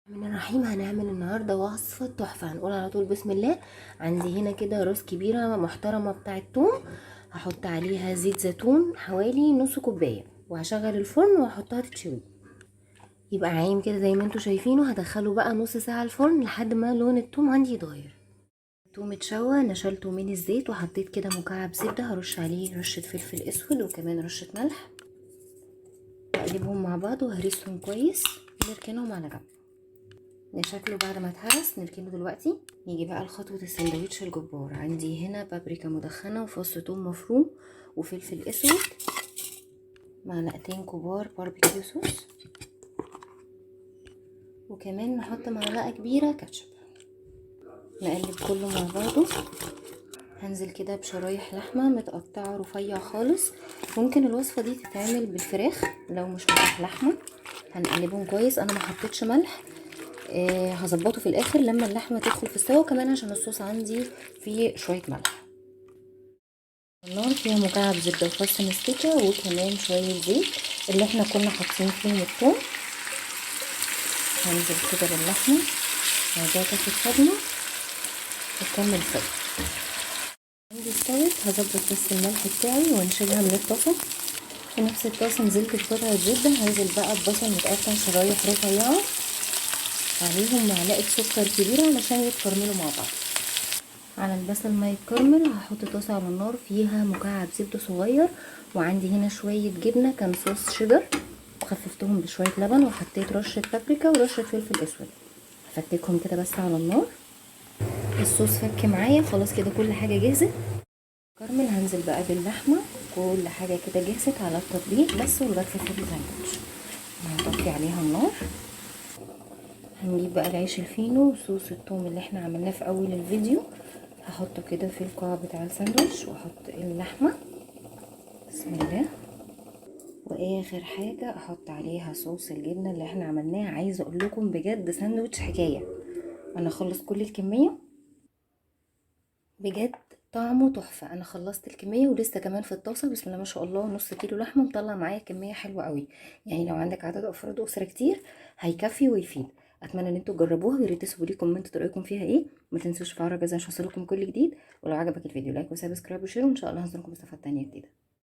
من الرحيم هنعمل النهارده وصفه تحفه. هنقول على طول بسم الله. عندي هنا كده راس كبيره محترمه بتاعه توم، هحط عليها زيت زيتون حوالي نص كوبايه، وهشغل الفرن واحطها تتشوي. يبقى عايم كده زي ما انتوا شايفينه. هدخله بقى نص ساعه الفرن لحد ما لون التوم عندي يتغير. التوم اتشوى، نشلته من الزيت وحطيت كده مكعب زبده، هرش عليه رشه فلفل اسود وكمان رشه ملح، واقلبهم مع بعض وهرسهم كويس ونركنهم على جنب. شكله بعد ما اتهرس نركنه دلوقتي. نيجي بقى لخطوة السندوتش الجبار. عندي هنا بابريكا مدخنة وفص ثوم مفروم وفلفل اسود، معلقتين كبار باربيكيو صوص، وكمان نحط معلقة كبيرة كاتشب. نقلب كله مع بعضه. هنزل كده بشرايح لحمة متقطعة رفيع خالص. ممكن الوصفة دي تتعمل بالفراخ لو مش متاح لحمة. هنقلبهم كويس. انا ما حطيتش ملح، هظبطه في الاخر لما اللحمه تدخل في السوا، كمان عشان الصوص عندي فيه شويه ملح. النار فيها مكعب زبده وفص مستكه وكمان شويه زيت اللي احنا كنا حاطين فيهم الثوم. هنزل كده باللحمه، عايزاها تاخد صدمه وتكمل سوا. عندي استوت، هظبط بس الملح بتاعي وانشلها من الطاسه. في نفس الطاسه نزلت بقطعه زبده، هنزل بقى ببصل متقطع شرايح رفيعه، عليهم معلقه سكر كبيره علشان يتكرملوا مع بعض. على البصل ما يتكرمل هحط طاسه على النار فيها مكعب زبده صغير، وعندي هنا شويه جبنه كان صوص شيدر وخففتهم بشويه لبن، وحطيت رشه بابريكا ورشه فلفل اسود. هفككهم كده بس على النار. الصوص فك معايا خلاص كده، كل حاجه جهزت. كرمل هنزل بقى باللحمه، كل حاجه كده جهزت على التطبيق بس والغرفه في الساندوتش. هنطفي عليها النار. هنجيب بقى العيش الفينو وصوص الثوم اللي احنا عملناه في اول الفيديو، هحطه كده في القاع بتاع الساندوتش واحط اللحمه بسم الله. واخر حاجه احط عليها صوص الجبنه اللي احنا عملناه. عايزه اقول لكم بجد ساندوتش حكايه. انا اخلص كل الكميه بجد، طعمه تحفه. انا خلصت الكميه ولسه كمان في الطاسه بسم الله ما شاء الله نص كيلو لحمه مطلع معايا كميه حلوه قوي. يعني لو عندك عدد افراد اسره كتير هيكفي ويفيد. اتمنى ان انتوا تجربوها، ويا ريت تسيبوا لي كومنت رايكم فيها ايه. ما تنسوش تفعلوا الجرس عشان يوصلكم كل جديد. ولو عجبك الفيديو لايك وسبسكرايب وشير، وان شاء الله هنزلكم بصفات تانية جديده.